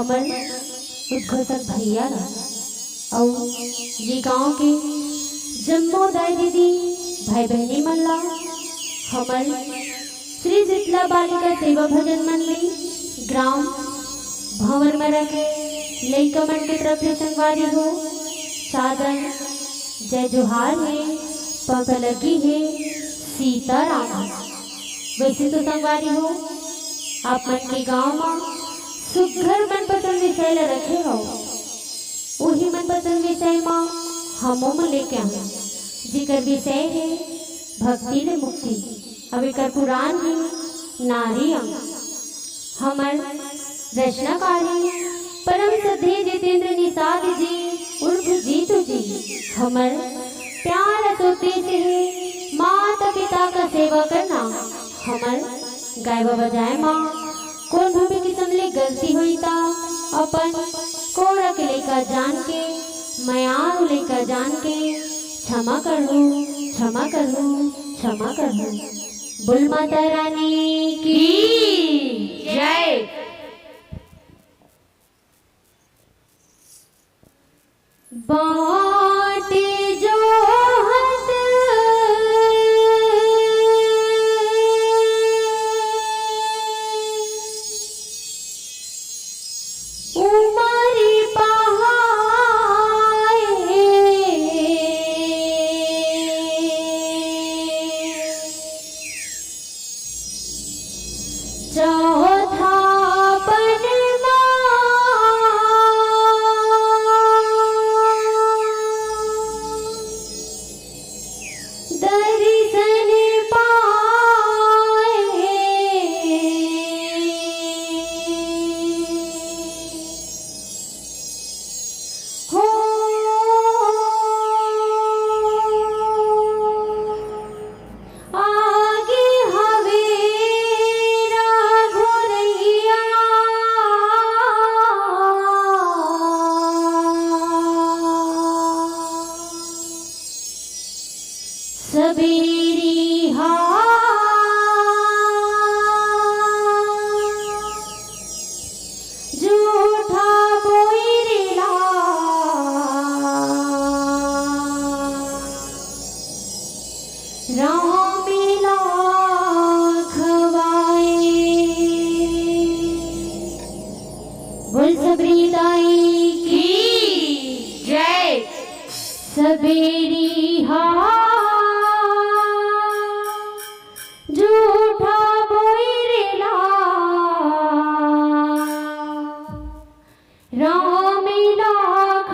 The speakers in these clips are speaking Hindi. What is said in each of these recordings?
हमर उद्घोषक भैया ला और ये गांव के जम्मो दाई दीदी भाई बहनी मन ला हमर श्री शीतला बालिका सेवा भजन मंडली ग्राम भंवर मरा के लइका मन के तरफ से संगवारी हो सादर जय जोहार है पंख लगी है सीताराम। वैसे तो संगवारी हो आप मन के गांव में सुघर मनपसंद विषय ला रखे हो वही मनपसंद विषय में हमों में लेके आए जिकर विषय है भक्ति ले मुक्ति। अब एक पुराण है नारी अंग। हमर रचनाकार है परम श्रद्धेय जितेंद्र निषाद जी उर्फ जीतू जी। हमर प्यार उद्देश्य है माता पिता का सेवा करना। हमर गाय बजाए माँ कौन भी किस्म ले गलती हुई ता अपन कोड़ा के लेकर जान के मयार लेकर जान के क्षमा कर लूं क्षमा कर लूं क्षमा कर लूं। बुल माता रानी की जय। बाटे जो सबेरी झूठा बोइरेला रामिला खवाए सबेरी झूठा बोइरेला रामिला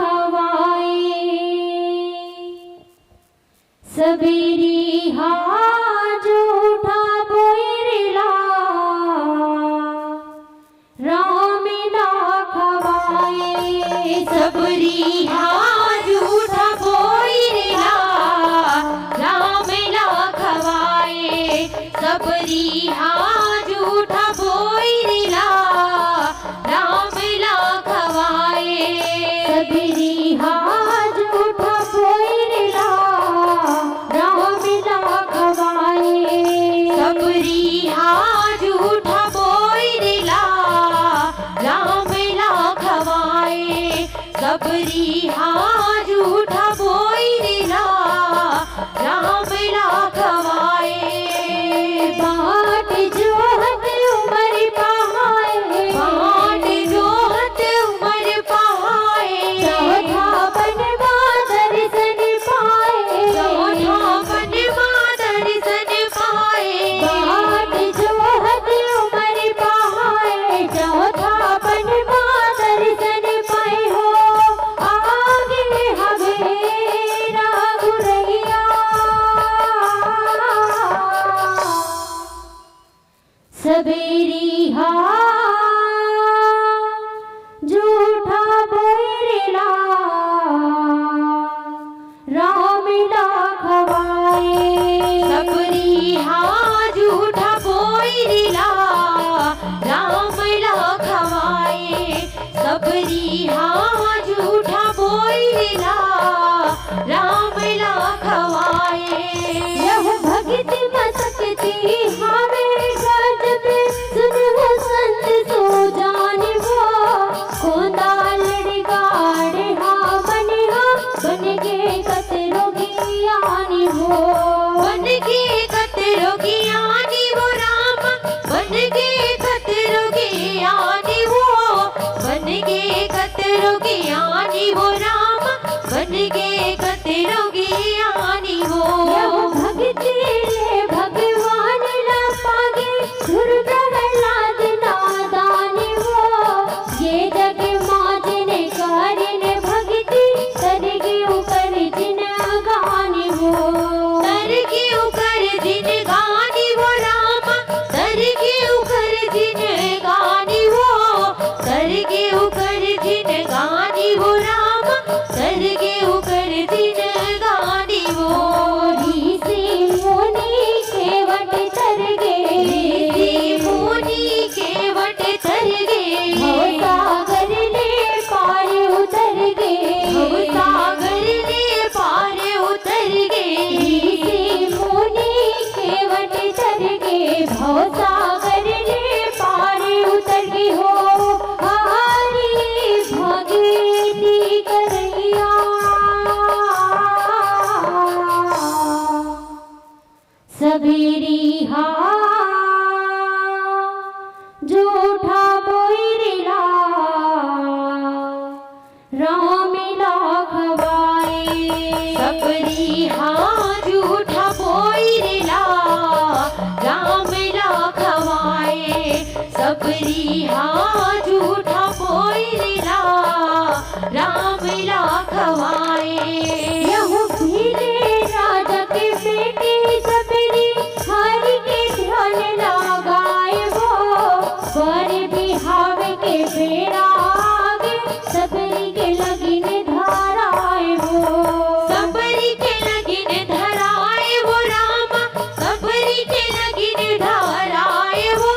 खवाए सबरी झूठा बोइरेला रामिला खवाए सबरी झूठा बोइरेला रामिला खवाए सबरी झूठा बोइरेला रामिला खवाए सबरी झूठा बोइरेला रामिला खवाए सबरी झूठा बोइरेला रामिला खवाए बाट जोहत उमर पहाए बाट जोहत उमर पहाए चौथा बनवा दर्शन पाए चौथा बनवा दर्शन पाए बाट जोहत उमर पहाए चौथा बनवा दर्शन पाए हो आगे लाखवाए सबरी हाँ झूठा बोइरला राम लाखवाए सबरी हाँ झूठा बोइरला राम लाखवाए यहू भीले राजा के बेटे सबरी हरि के ध्यान लगाए वो पर बिहावे के बेड़ा आगे सबरी के लगिन धराए वो सबरी के लगिन धराए वो रामा सबरी के लगिन धराए वो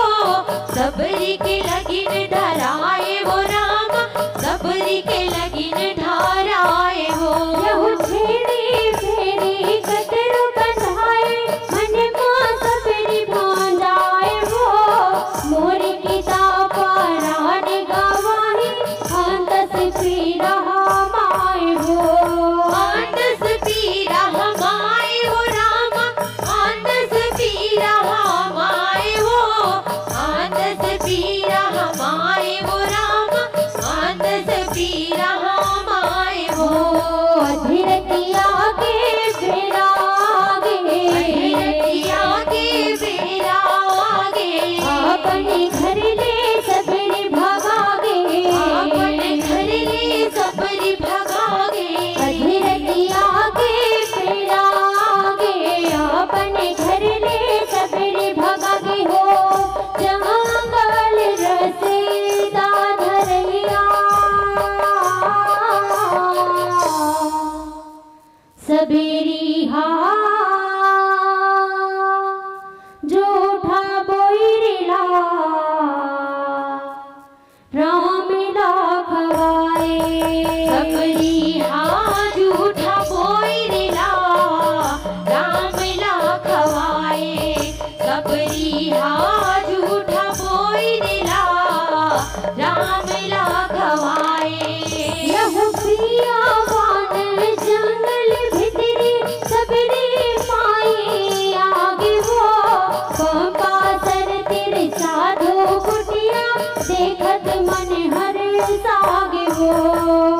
सबरी के लगिन धराए वो रामा सबरी के लगिन धराए वो यहू छेड़ी फेरी कतरो बंधाए मन मां सबरी भांजाए वो मोरी किताब परान गवाही अंतस पीरा हमाए वो अंतस पीरा हमाए वो रामा अंतस पीरा हमाए वो अंतस पीरा हमाए वो रामा अंतस पीरा हमाए वो अधीरतिया के बेरागे अधीरतिया के बेरागे अपने घर ले सबरी भगागे अपने घर ले सबरी भगागे अधीरतिया के बेरागे अपने घर ले सबरी भगागे हो जंगल रसीदा धरैया सबेरी हाँ झूठा बोइरला राम लाखवाए सबरी हाँ झूठा बोइरला राम लाखवाए सबरी हाँ झूठा बोइरला राम लाखवाए यहू प्रियावान जंगल भितरी सबरी माई आगे वो पंपा सर तेरे साधु कुटिया देखत मन हर सागे वो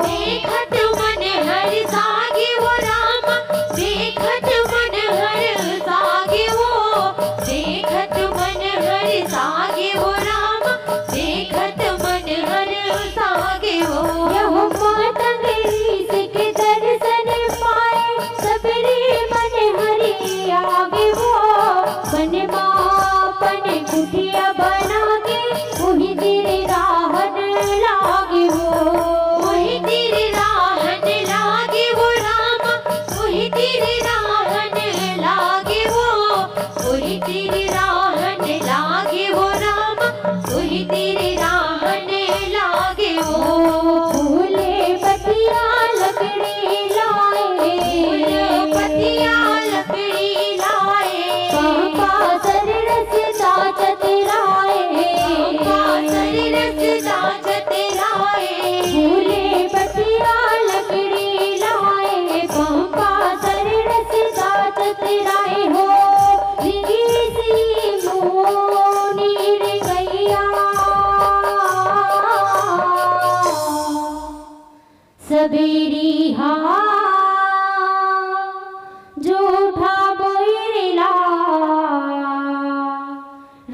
देखत मन हर सागे वो रामा देखत मन हर सागे वो देखत मन हर सागे वो रामा देखत मन हर सागे वो यहू मातंग ऋषि के दर्शन पाए सबरी मन हरि आगे वो बन मापन कुटिया बना के वही तेरे राहन लागे वो वही तेरे राहन लागे वो रामा वही तेरे राहन लागे वो वही तेरे राहन लागे वो रामा वही तेरे राहन लागे वो फूले पतिया लकड़ी लाए फूले पतिया लकड़ी लाए पंपा सर रसदा चतराए पंपा सर रसदा चतराए फूले पतिया लकड़ी लाए पंपा सर रसदा चतराए हो ऋषि मुनि रे गैया सबेरी हाँ झूठा बोइरला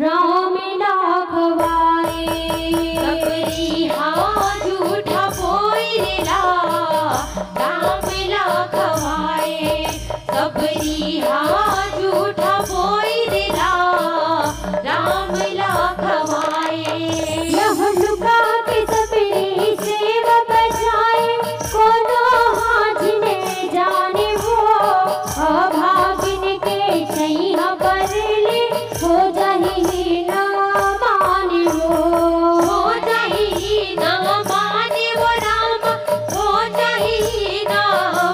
राम लाखवाए सबरी हाँ झूठा बोइरला राम लाखवाए सबरी हाँ झूठा बोइरला राम लाखवाए यह लुका के सबरी सेवा बजाए कोनो हाजिने जाने वो अभागिन के छैया बरले हो जाही ना माने हो जाही ना माने वो रामा हो जाही ना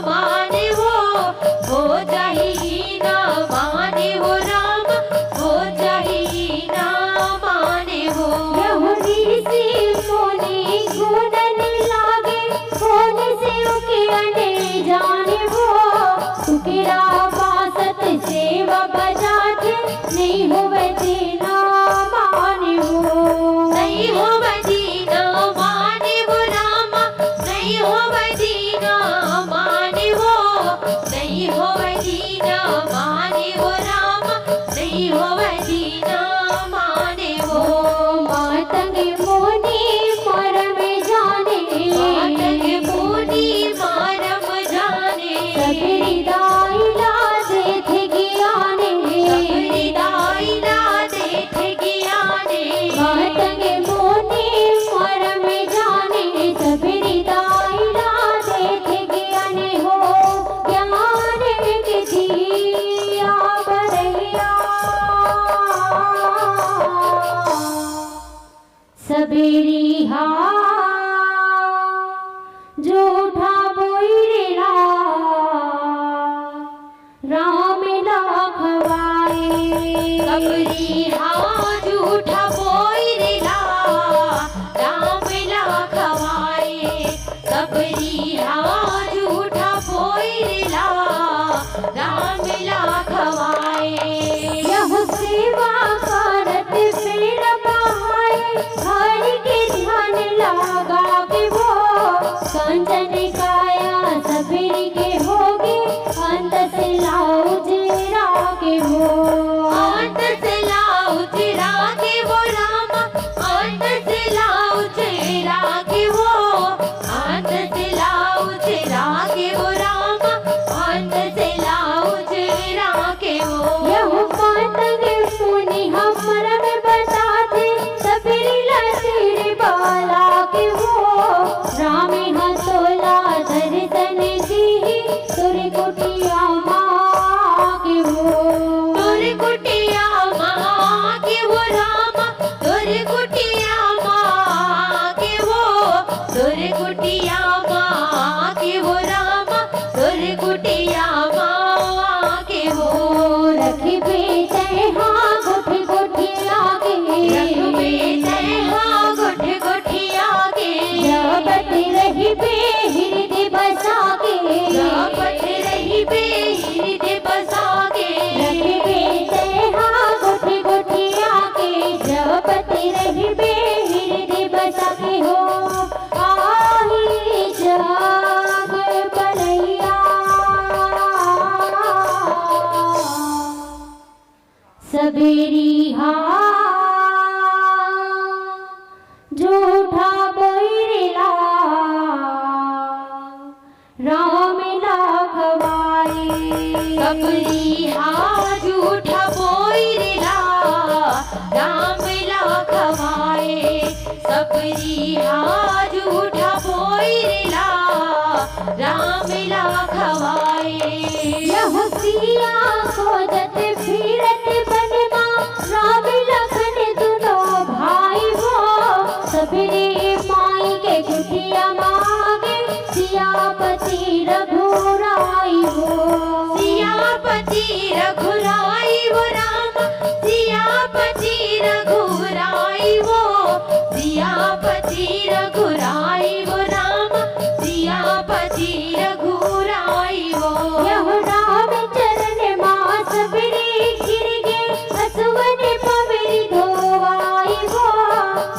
माने हो जाही ना माने वो रामा हो जाही ना माने हो यहूदी से मोनी गुणन लागे होने से उके अने जाने वो तुकेरा बासत सेवा बजाते नहीं हो बजीना माने हो नहीं हो बजीना माने वो रामा नहीं हो बजी दीना माने वो, नहीं होवे दीना माने वो राम, नहीं होवे दीना माने वो। मातंग मुनि मरम जाने, मातंग मुनि मरम जाने, सबरी दाइला देख ज्ञाने, सबरी दाइला देख ज्ञाने। मातंग मुनि मरम जाने, सबरी दाइला देख ज्ञाने हो। ज्ञान के दिया बरैया, सबेरी हा झूठा बोइला राम लाखवाए। सबरी हाँ झूठा बोइला राम लाखवाए, सबरी हाँ झूठा बोइला राम लाखवाए। यह सेवा करत फिर बहाए, हरि के ध्यान लगा के वो कंचन काया सबरी के होगे, अंत से लाओ जेरा के हो। अंत से लाओ तेरा के वो राम, अंत से लाओ तेरा के वो, अंत से लाओ तेरा के वो राम, अंत से लाओ तेरा के वो। यह मातंग मुनि हमरा में बताते, सबरी लसीर बाला के हो। राम हतोला दर्शन दी, तुर कुटिया माँ के हो। तुर कुटिया माँ के वो राम, तुर कुटिया माँ के वो, तुर कुटिया माँ के वो राम, तुर कुटिया माँ के वो। रखी बेटे हाँ गुठ गुठिया के, रख बेटे हाँ गुठ गुठिया के, जपत रही बे हृदय बसा के। जपत रही बे हृदय बसा के। रखी बेटे हाँ गुठ गुठिया के, जपत रही बे हृदय बसा के हो। आही जाग बलैया, सबेरी हा झूठा बोइला राम लाखवाए। सबरी हाँ झूठा बोइला राम लाखवाए, सबरी हाँ झूठा बोइला राम लाखवाए। यह सिया खोजत फिरत बनमा, राम लखन दुनो भाई हो। सबरी माई के कुटिया मांगे, सियापति रघुराई हो। सियापति रघुराई वो राम, सियापति रघुराई वो, सियापति रघुराई वो राम, सियापति रघुराई वो। यह राम चरण माँ सबरी गिर गे, असुवन पवित्र धोवाई हो।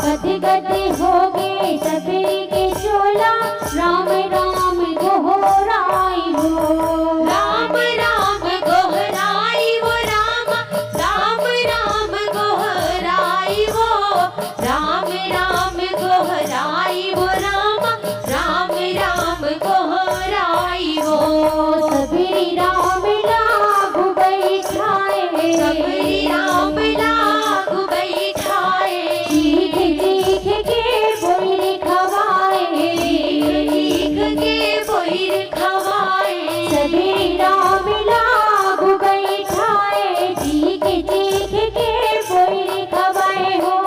गद गद हो गे सबरी के चोला, राम राम गोहराई हो। राम राम गोहराई वो राम, राम राम गोहराई वो, राम राम गोहराई वो राम, राम राम गोहराई वो। सबरी राम लागू बैठाए, सबरी राम लागू बैठाए, चीख चीख के बोल खवाए। चीख के बोइर खवाए। सबरी राम लागू बैठाए, चीख चीख के बोल खवाए हो।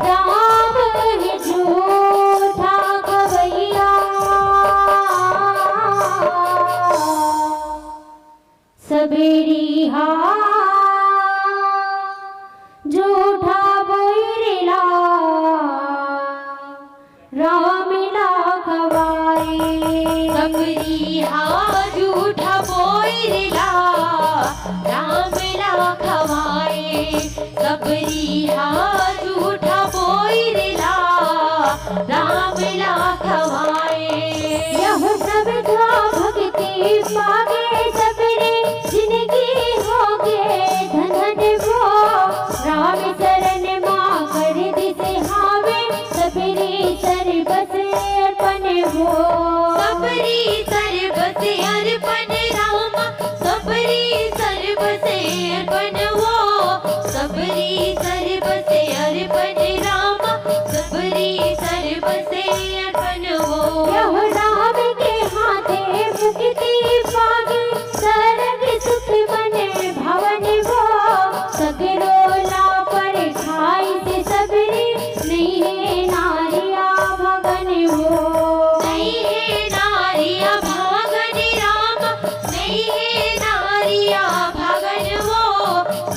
राम है झूठा खवैया, सबरी हा झूठा बोइला राम लाखवाए। सबरी हाँ झूठा बोइला राम लाखवाए, सबरी हाँ झूठा बोइला राम लाखवाए। यह सब श्रद्धा भक्ति पागे सबरे जिंदगी होगे धन वो राम शरण माँ कर दिसे हावे सबरी सर्वस अर्पण हो सबरी सर्वस अर्पण राम सबरी सर्वस अर्पण वो सबरी सर्वस अर्पण राम सबरी सर्वस अर्पण वो यह राम के हाथे मुक्ति पागे सरग सुख बने भवन वो सगरो ला पर खाई से सबरी नहीं है नारिया भगन हो नहीं है नारिया भागन राम नहीं है नारिया भागन वो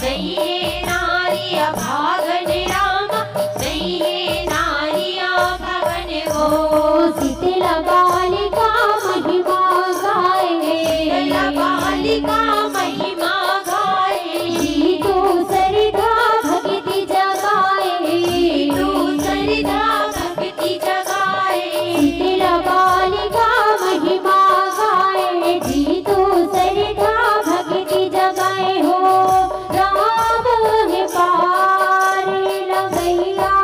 नहीं है नारिया भागन राम नहीं है नारिया भागन वो शीतला बालिका महिमा गाए शीतला बालिका महिमा गाए जीतो सरिधा भक्ति जगाए तू सरिधा भक्ति जगाए शीतला बालिका महिमा गाए जीतो सरिधा भक्ति जगाए हो राम है पार लगैया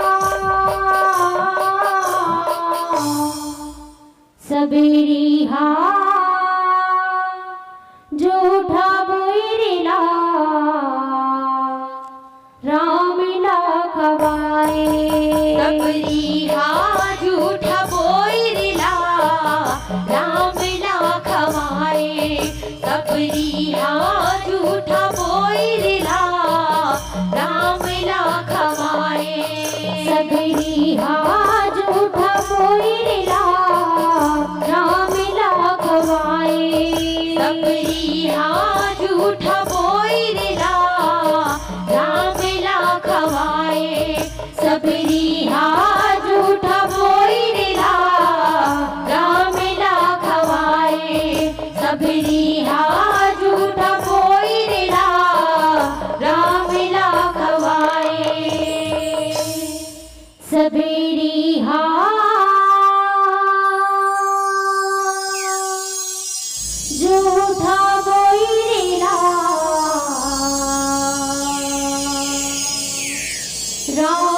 सबेरी हा जूठा बोइरिला राम ला खवाए सबरी हा झूठा बोइरिला राम ला खवाए सबरी हा झूठा बोइरिला राम ला खवाए सबरी हा जूठा बोइरिला राम ला खवाए सबरी हा झूठा बोइरिला राम ला खवाए सबरी हा झूठा बोइरिला राम ला खवाए सबरी हा झूठा बोइरिला राम ला खवाए सबेरी हा जूठा बोइरिला राम